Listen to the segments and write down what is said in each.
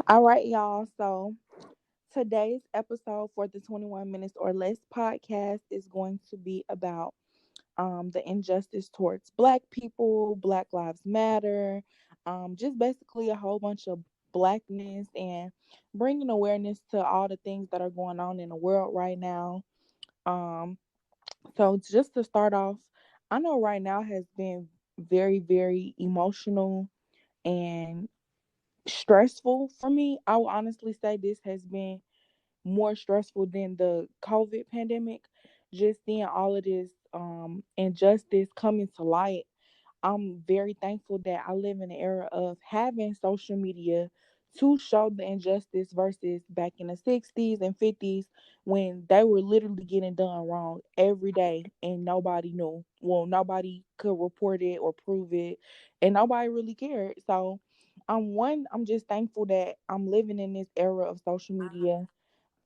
All right, y'all. So today's episode for the 21 Minutes or Less podcast is going to be about the injustice towards Black people, Black Lives Matter, just basically a whole bunch of blackness and bringing awareness to all the things that are going on in the world right now. Um, so just to start off, I know right now has been very, very emotional and stressful for me. I will honestly say this has been more stressful than the COVID pandemic. Just seeing all of this injustice coming to light, I'm very thankful that I live in an era of having social media to show the injustice versus back in the 60s and 50s when they were literally getting done wrong every day and nobody knew. Well, nobody could report it or prove it and nobody really cared. So I'm just thankful that I'm living in this era of social media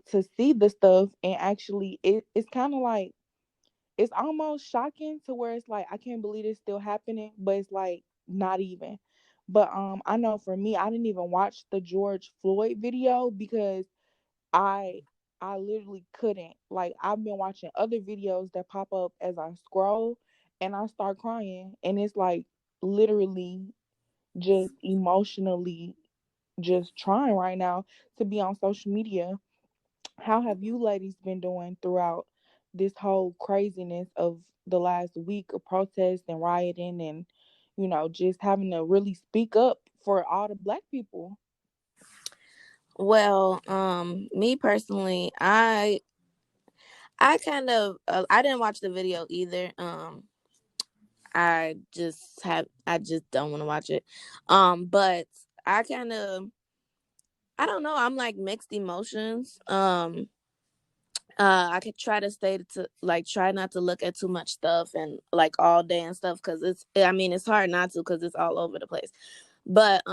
to see the stuff and actually it's kind of like it's almost shocking to where it's like I can't believe it's still happening, but it's like not even. But I know for me, I didn't even watch the George Floyd video because I I literally couldn't. Like I've been watching other videos that pop up as I scroll and I start crying and it's like literally just emotionally just trying right now to be on social media. How have you ladies been doing throughout this whole craziness of the last week of protests and rioting and, just having to really speak up for all the Black people? Well, me personally, I kind of I didn't watch the video either. I just don't want to watch it. But I kind of I don't know. I'm like mixed emotions. I could try to stay to like try not to look at too much stuff and like all day and stuff because it's hard not to because it's all over the place. But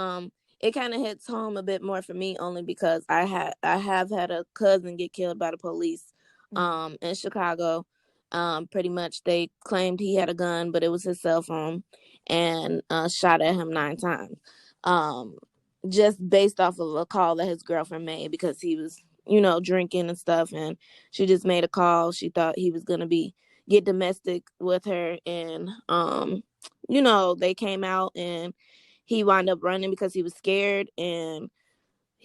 it kind of hits home a bit more for me only because I have had a cousin get killed by the police Mm. in Chicago. Pretty much they claimed he had a gun, but it was his cell phone, and shot at him 9 times. Um, just based off of a call that his girlfriend made because he was drinking and stuff, and she just made a call. She thought he was gonna be get domestic with her, and they came out and he wound up running because he was scared, and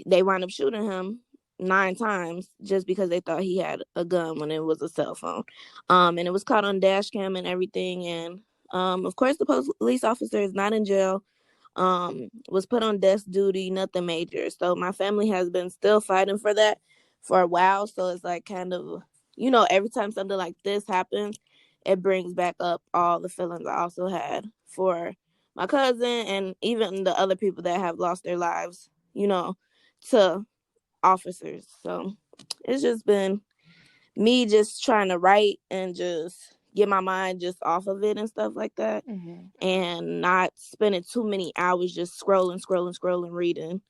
they wound up shooting him 9 times just because they thought he had a gun when it was a cell phone. And it was caught on dash cam and everything, and of course the police officer is not in jail. Was put on desk duty, nothing major. So my family has been still fighting for that for a while. So it's like kind of, every time something like this happens, it brings back up all the feelings I also had for my cousin and even the other people that have lost their lives, to officers. So it's just been me just trying to write and just get my mind just off of it and stuff like that, Hmm. and not spending too many hours just scrolling, reading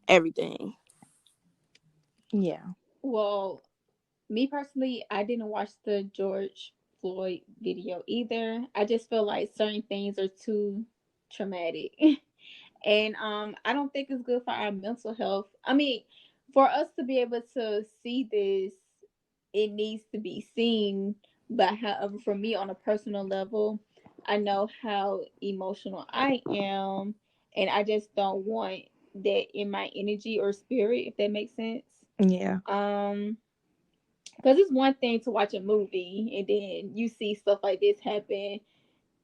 everything. Yeah. Well, me personally, I didn't watch the George Floyd video either. I just feel like certain things are too traumatic. And I don't think it's good for our mental health. I mean, for us to be able to see this, it needs to be seen. But however, for me on a personal level, I know how emotional I am, and I just don't want that in my energy or spirit, if that makes sense. Yeah. Um, because it's one thing to watch a movie and then you see stuff like this happen,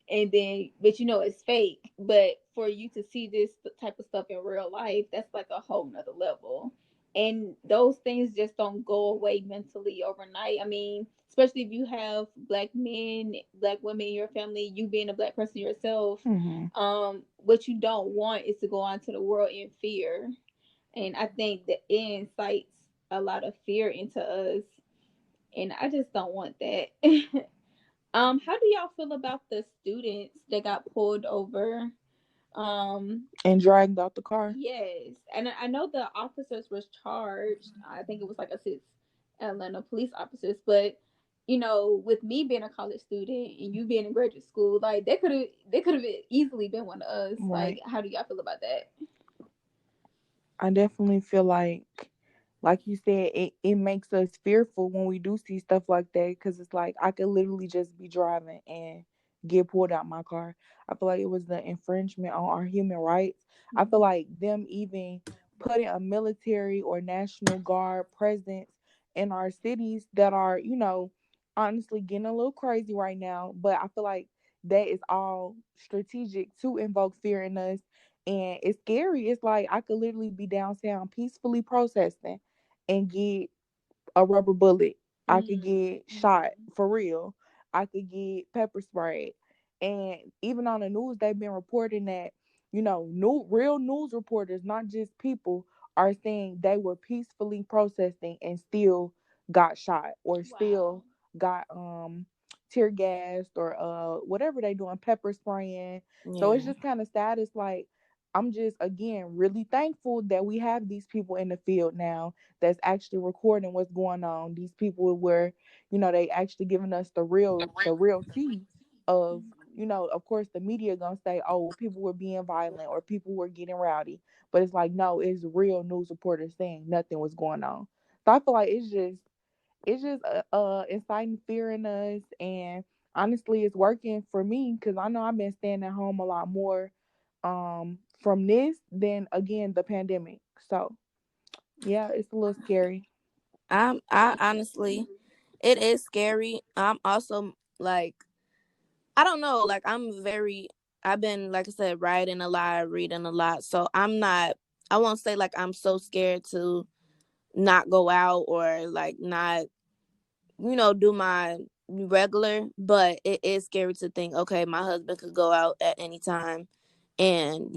and then but it's fake. But for you to see this type of stuff in real life, that's like a whole nother level. And those things just don't go away mentally overnight. I mean, especially if you have black men, black women in your family, you being a black person yourself. Hmm. What you don't want is to go out to the world in fear. And I think that it incites a lot of fear into us, and I just don't want that. How do y'all feel about the students that got pulled over? Um, And dragged out the car. yes, and I know the officers was charged. I think it was like a 6 Atlanta police officers, but with me being a college student and you being in graduate school, like they could have easily been one of us. Like, Right. how do y'all feel about that? I definitely feel like you said, it makes us fearful when we do see stuff like that because it's like I could literally just be driving and get pulled out my car. I feel like it was the infringement on our human rights. I feel Mhm. like them even putting a military or national guard presence in our cities that are, honestly getting a little crazy right now. But I feel like that is all strategic to invoke fear in us, and it's scary. It's like I could literally be downtown peacefully protesting and get a rubber bullet. I could get shot Mhm. for real. I could get pepper sprayed. And even on the news, they've been reporting that, new real news reporters, not just people, are saying they were peacefully protesting and still got shot or Wow. still got tear gassed or whatever they doing, pepper spraying. So it's Yeah. just kind of sad. It's like I'm just again really thankful that we have these people in the field now that's actually recording what's going on. These people were, they actually giving us the real tea of, of course the media gonna say, oh, well, people were being violent or people were getting rowdy. But it's like, no, it's real news reporters saying nothing was going on. So I feel like it's just inciting fear in us, and honestly it's working for me because I know I've been staying at home a lot more from this than again the pandemic. So yeah, it's a little scary. I honestly, it is scary. I'm also like, I don't know, like I've been, like I said, writing a lot, reading a lot. So I won't say like I'm so scared to not go out or like not, do my regular, but it is scary to think, okay, my husband could go out at any time and,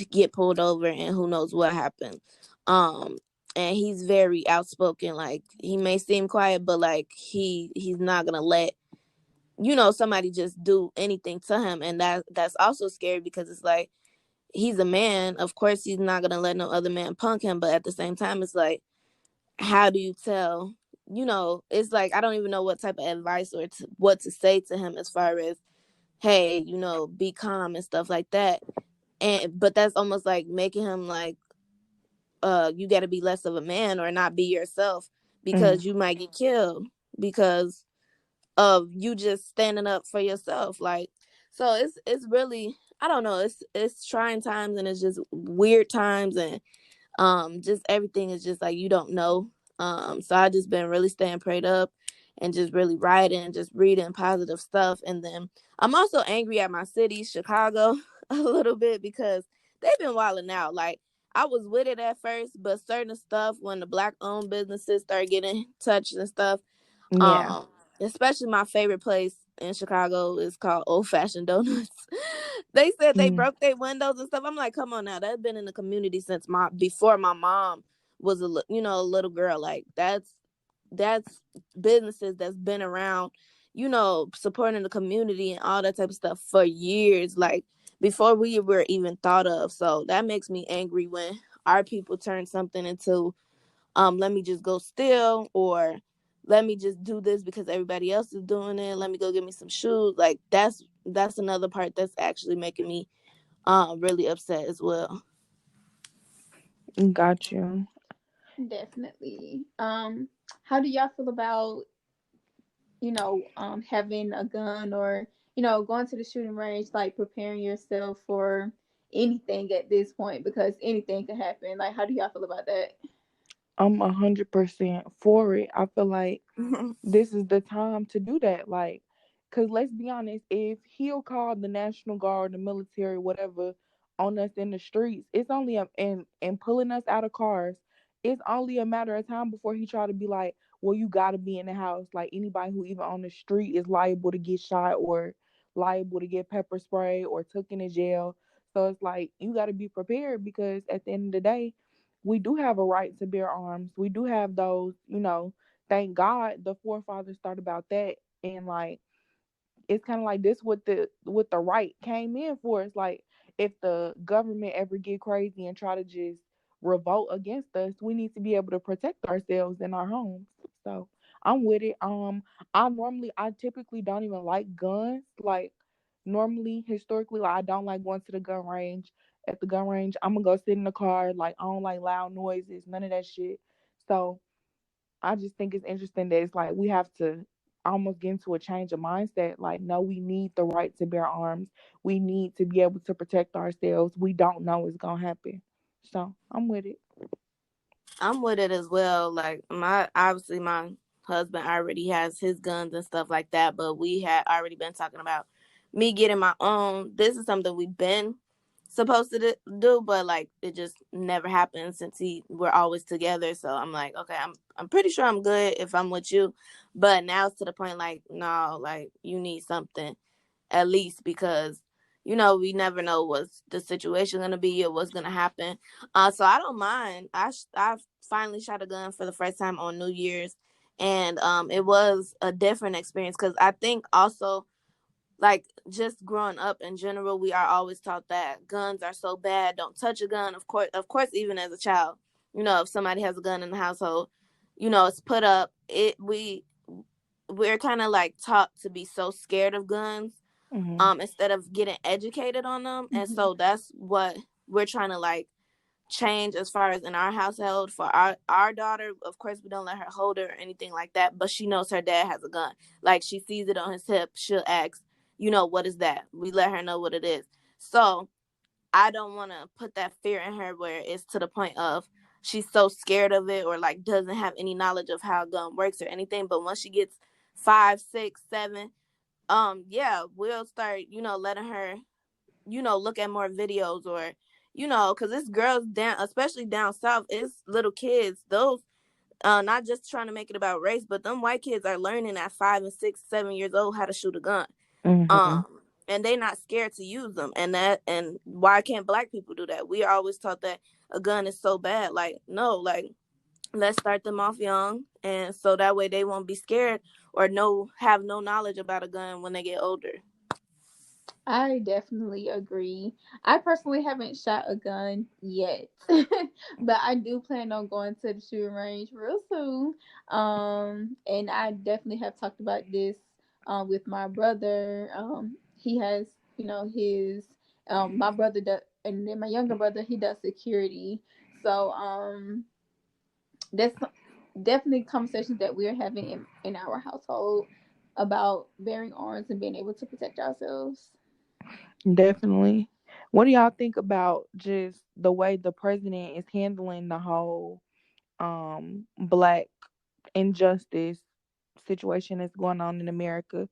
get pulled over and who knows what happened. Um, and he's very outspoken. Like he may seem quiet, but like he's not gonna let, somebody just do anything to him. And that's also scary because it's like he's a man. Of course he's not gonna let no other man punk him, but at the same time it's like, how do you tell, it's like I don't even know what type of advice or what to say to him as far as, hey, be calm and stuff like that. And but that's almost like making him like, you got to be less of a man or not be yourself Mm, because you might get killed because of you just standing up for yourself. Like, so it's really, I don't know, it's trying times and it's just weird times, and just everything is just like you don't know. So I just been really staying prayed up and just really writing and just reading positive stuff. And then I'm also angry at my city, Chicago, a little bit because they've been wilding out. Like, I was with it at first, but certain stuff when the black owned businesses start getting touched and stuff, yeah. um, especially my favorite place in Chicago is called Old Fashioned Donuts. They said they Mm, broke their windows and stuff. I'm like, come on now, that's been in the community since my before my mom was a little girl. Like that's businesses that's been around, supporting the community and all that type of stuff for years, like before we were even thought of. So that makes me angry when our people turn something into, let me just go steal, or let me just do this because everybody else is doing it, let me go get me some shoes. Like that's another part that's actually making me really upset as well. got you. Definitely. How do y'all feel about, having a gun or, going to the shooting range, like preparing yourself for anything at this point because anything can happen. Like, how do y'all feel about that? I'm 100% for it. I feel like this is the time to do that. Like, cause let's be honest, if he'll call the National Guard, the military, whatever, on us in the streets, it's only and pulling us out of cars. It's only a matter of time before he try to be like, well, you gotta be in the house. Like anybody who even on the street is liable to get shot or liable to get pepper spray or took into jail. So it's like you gotta be prepared because at the end of the day, we do have a right to bear arms. We do have those, thank God the forefathers thought about that. And like it's kind of like this what the right came in for. It's like if the government ever get crazy and try to just revolt against us, we need to be able to protect ourselves in our homes. So I'm with it. I typically don't even like guns. Like normally historically, like I don't like going to the gun range. at the gun range, I'm gonna go sit in the car. Like, I don't like loud noises, none of that shit. So I just think it's interesting that it's like we have to almost get into a change of mindset. Like, no, we need the right to bear arms. We need to be able to protect ourselves. We don't know what's gonna happen. So I'm with it. I'm with it as well. Like my husband already has his guns and stuff like that, but we had already been talking about me getting my own. This is something we've been supposed to do, but like it just never happened since we're always together. So I'm like, okay, I'm pretty sure I'm good if I'm with you, but now it's to the point like, no, like you need something at least because we never know what's the situation gonna be or what's gonna happen. So I don't mind. I finally shot a gun for the first time on New Year's, and it was a different experience because I think also like just growing up in general, we are always taught that guns are so bad. Don't touch a gun. Of course, even as a child, if somebody has a gun in the household, it's put up. We're kind of like taught to be so scared of guns Hmm. instead of getting educated on them. And Mhm. so that's what we're trying to like change as far as in our household for our daughter. Of course, we don't let her hold it or anything like that, but she knows her dad has a gun. Like she sees it on his hip, she'll ask, what is that? We let her know what it is. So I don't want to put that fear in her where it's to the point of she's so scared of it or like doesn't have any knowledge of how a gun works or anything. But once she gets 5, 6, 7, yeah, we'll start letting her look at more videos or because it's girls down, especially down south, it's little kids, those not just trying to make it about race, but them white kids are learning at 5 and 6, 7 years old how to shoot a gun. Hmm. And they not scared to use them, and why can't black people do that? We are always taught that a gun is so bad. Like, no, like let's start them off young, and so that way they won't be scared or have no knowledge about a gun when they get older. I definitely agree. I personally haven't shot a gun yet, but I do plan on going to the shooting range real soon. And I definitely have talked about this with my brother. He has, his my brother does, and then my younger brother he does security. So that's definitely conversations that we're having in our household about bearing arms and being able to protect ourselves. Definitely. What do y'all think about just the way the president is handling the whole black injustice situation that's going on in America?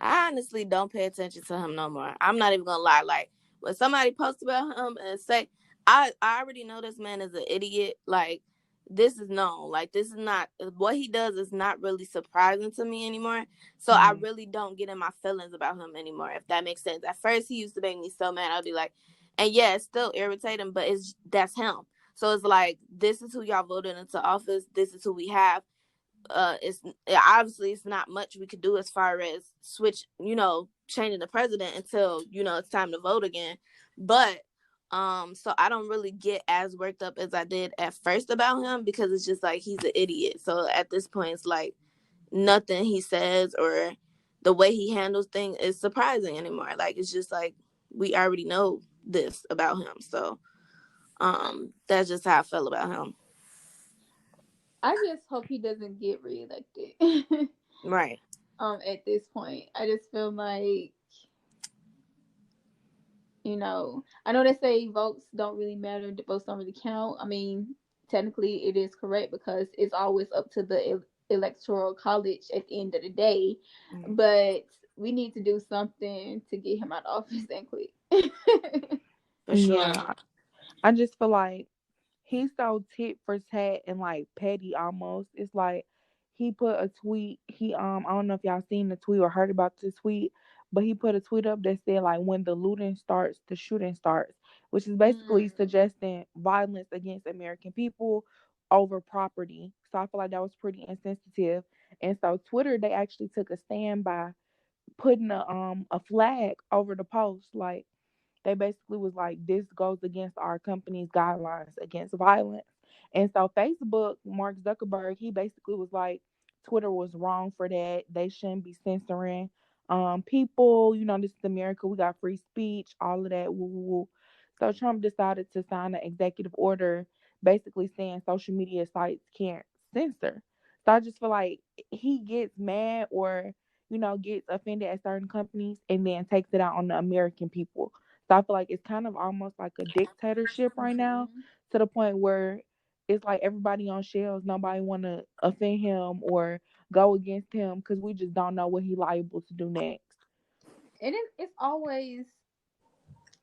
I honestly don't pay attention to him no more. I'm not even gonna lie. Like when somebody posts about him and say, I already know this man is an idiot. Like this is known. Like this is not what he does is not really surprising to me anymore. So I Hmm. really don't get in my feelings about him anymore. If that makes sense. At first he used to make me so mad. I'd be like, and yeah, it's still irritating, but that's him. So it's like this is who y'all voted into office. This is who we have. It's obviously it's not much we could do as far as changing the president until it's time to vote again. But so I don't really get as worked up as I did at first about him because it's just like he's an idiot. So at this point it's like nothing he says or the way he handles things is surprising anymore. Like it's just like we already know this about him. So that's just how I feel about him. I just hope he doesn't get reelected. Right. At this point, I just feel like I know they say votes don't really matter, the votes don't really count. I mean, technically, it is correct because it's always up to the electoral college at the end of the day. But we need to do something to get him out of office and quick. For sure. Yeah, I just feel like he's so tit for tat and like petty almost. It's like he put a tweet. I don't know if y'all seen the tweet or heard about the tweet, but he put a tweet up that said like when the looting starts, the shooting starts, which is basically Mm. suggesting violence against American people over property. So I feel like that was pretty insensitive. And so Twitter they actually took a stand by putting a flag over the post like they basically was like, this goes against our company's guidelines against violence. And so Facebook, Mark Zuckerberg, he basically was like, Twitter was wrong for that. They shouldn't be censoring people. This is America. We got free speech, all of that. Woo, woo, woo. So Trump decided to sign an executive order basically saying social media sites can't censor. So I just feel like he gets mad or, gets offended at certain companies and then takes it out on the American people. So I feel like it's kind of almost like a dictatorship right now, Mhm. to the point where it's like everybody on shelves, nobody want to offend him or go against him because we just don't know what he liable to do next. And it's always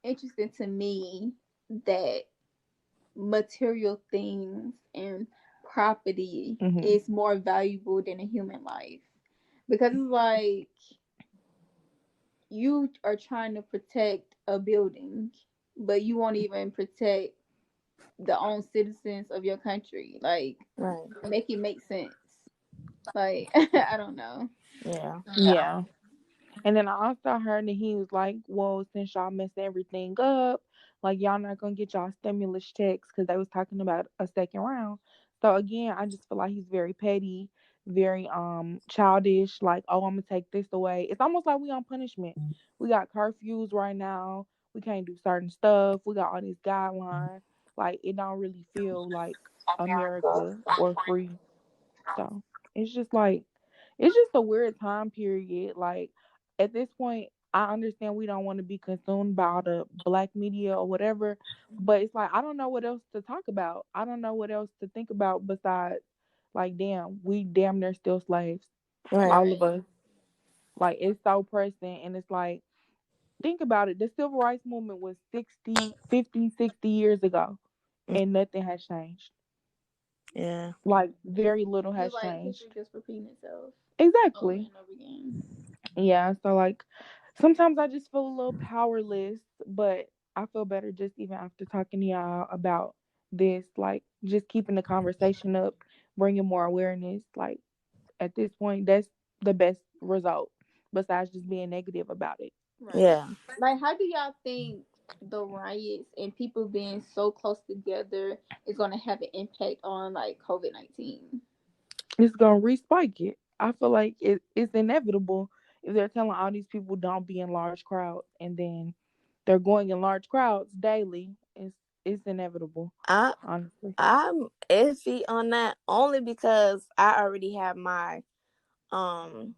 interesting to me that material things and property Hmm. is more valuable than a human life, because it's like you are trying to protect a building, but you won't even protect the own citizens of your country. Like, Right. make it make sense. Like, I don't know. Yeah. Yeah. And then I also heard that he was like, well, since y'all messed everything up, like y'all not gonna get y'all stimulus checks because they was talking about a second round. So again, I just feel like he's very petty, very childish, like, oh, I'm gonna take this away. It's almost like we on punishment. We got curfews right now. We can't do certain stuff. We got all these guidelines. Like it don't really feel like America or free. So it's just like it's just a weird time period. Like at this point, I understand we don't want to be consumed by all the black media or whatever, but it's like I don't know what else to talk about. I don't know what else to think about besides like damn, we damn near still slaves. Right. All of Right. us. Like it's so pressing and it's like think about it. The civil rights movement was 60, 50, 60 years ago and nothing has changed. Yeah. Like very little It's has like changed. history just repeating itself over Exactly. and over again. Yeah, so like sometimes I just feel a little powerless, but I feel better just even after talking to y'all about this, like just keeping the conversation up, bringing more awareness. Like at this point, that's the best result besides just being negative about it. Right. Yeah. Like, how do y'all think the riots and people being so close together is going to have an impact on like COVID-19? It's gonna respike it. I feel like it's inevitable if they're telling all these people don't be in large crowds and then they're going in large crowds daily. It's inevitable, I honestly. I'm iffy on that only because I already have my um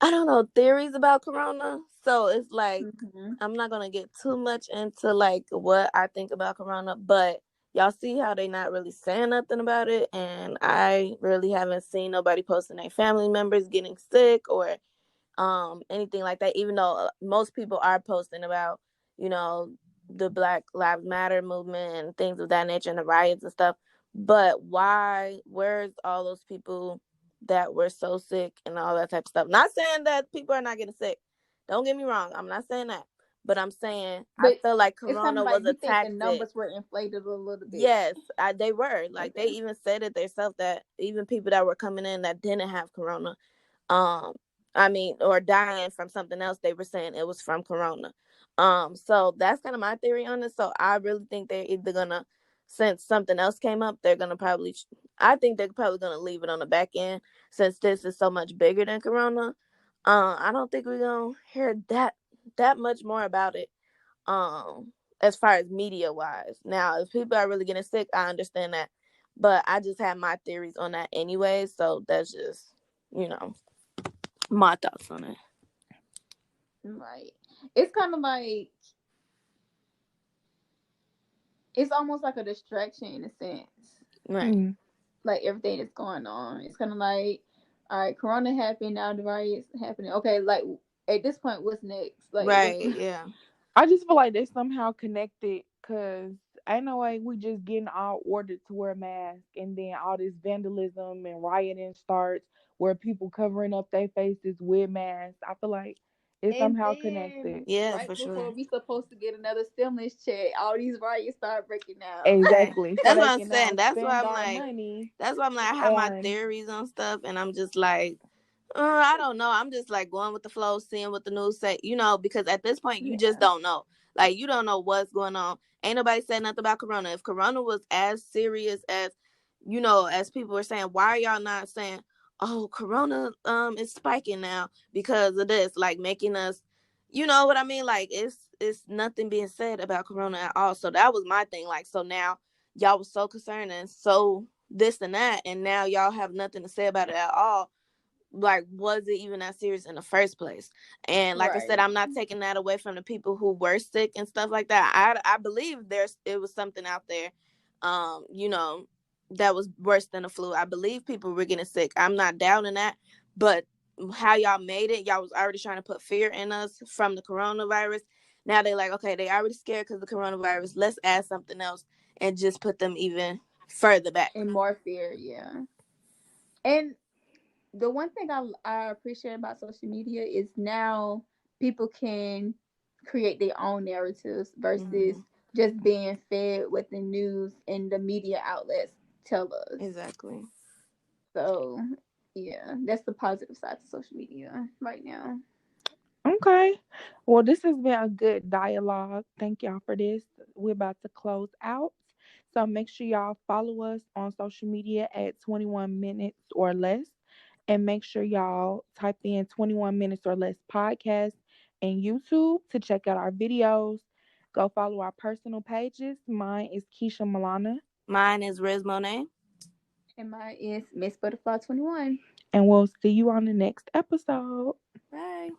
I don't know theories about corona. So it's like Mm-hmm. I'm not gonna get too much into like what I think about corona, but y'all see how they not really saying nothing about it, and I really haven't seen nobody posting their family members getting sick or anything like that, even though most people are posting about you know the Black Lives Matter movement and things of that nature and the riots and stuff. But where's all those people that were so sick and all that type of stuff? Not saying that people are not getting sick, don't get me wrong, I'm not saying that, but I'm saying I But feel like it's kind corona of like was a you think the tactic. numbers were inflated a little bit. Yes, they were like they Okay. even said it themselves that even people that were coming in that didn't have corona, um I mean, or dying from something else, they were saying it was from corona. So that's kind of my theory on it. So I really think they're either gonna, since something else came up, they're gonna probably, I think they're probably gonna leave it on the back end since this is so much bigger than corona. I don't think we're gonna hear that much more about it, as far as media wise. Now if people are really getting sick, I understand that, but I just have my theories on that anyway, so that's just you know my thoughts on it. Right. It's kind of like it's almost like a distraction in a sense. Right. Mm. Like everything that's going on, it's kind of like, all right, Corona happened, now the riots happening. Okay, like at this point, what's next? Like, what's Right. Yeah. I just feel like they somehow connected because ain't no way we just getting all ordered to wear masks and then all this vandalism and rioting starts where people covering up their faces with masks. I feel like it's and somehow then connected. Yeah, right for sure. before we supposed to get another stimulus check, all these riots start breaking out. Exactly. So That's they what I'm can now saying. That's why spend I'm our like, money I have my on theories on stuff, and I'm just like, I don't know. I'm just like going with the flow, seeing what the news say, because at this point, you just Yeah. don't know. Like, you don't know what's going on. Ain't nobody said nothing about Corona. If Corona was as serious as, as people were saying, why are y'all not saying, oh, Corona is spiking now because of this, like making us, you know what I mean? Like it's nothing being said about corona at all. So that was my thing. Like, so now y'all was so concerned and so this and that, and now y'all have nothing to say about it at all. Like, was it even that serious in the first place? And like I said, Right. I'm not taking that away from the people who were sick and stuff like that. I believe it was something out there, you know, that was worse than the flu. I believe people were getting sick. I'm not doubting that, but how y'all made it, y'all was already trying to put fear in us from the coronavirus. Now they like, okay, they already scared because of the coronavirus. Let's add something else and just put them even further back. And more fear, yeah. And the one thing I appreciate about social media is now people can create their own narratives versus just being fed what the news and the media outlets tell us. Exactly. So, yeah, that's the positive side to social media right now. Okay. Well, this has been a good dialogue. Thank y'all for this. We're about to close out. So make sure y'all follow us on social media at 21 minutes or less. And make sure y'all type in 21 minutes or less podcast and YouTube to check out our videos. Go follow our personal pages. Mine is Keisha Milana. Mine is Riz Monet. And mine is Miss Butterfly 21. And we'll see you on the next episode. Bye.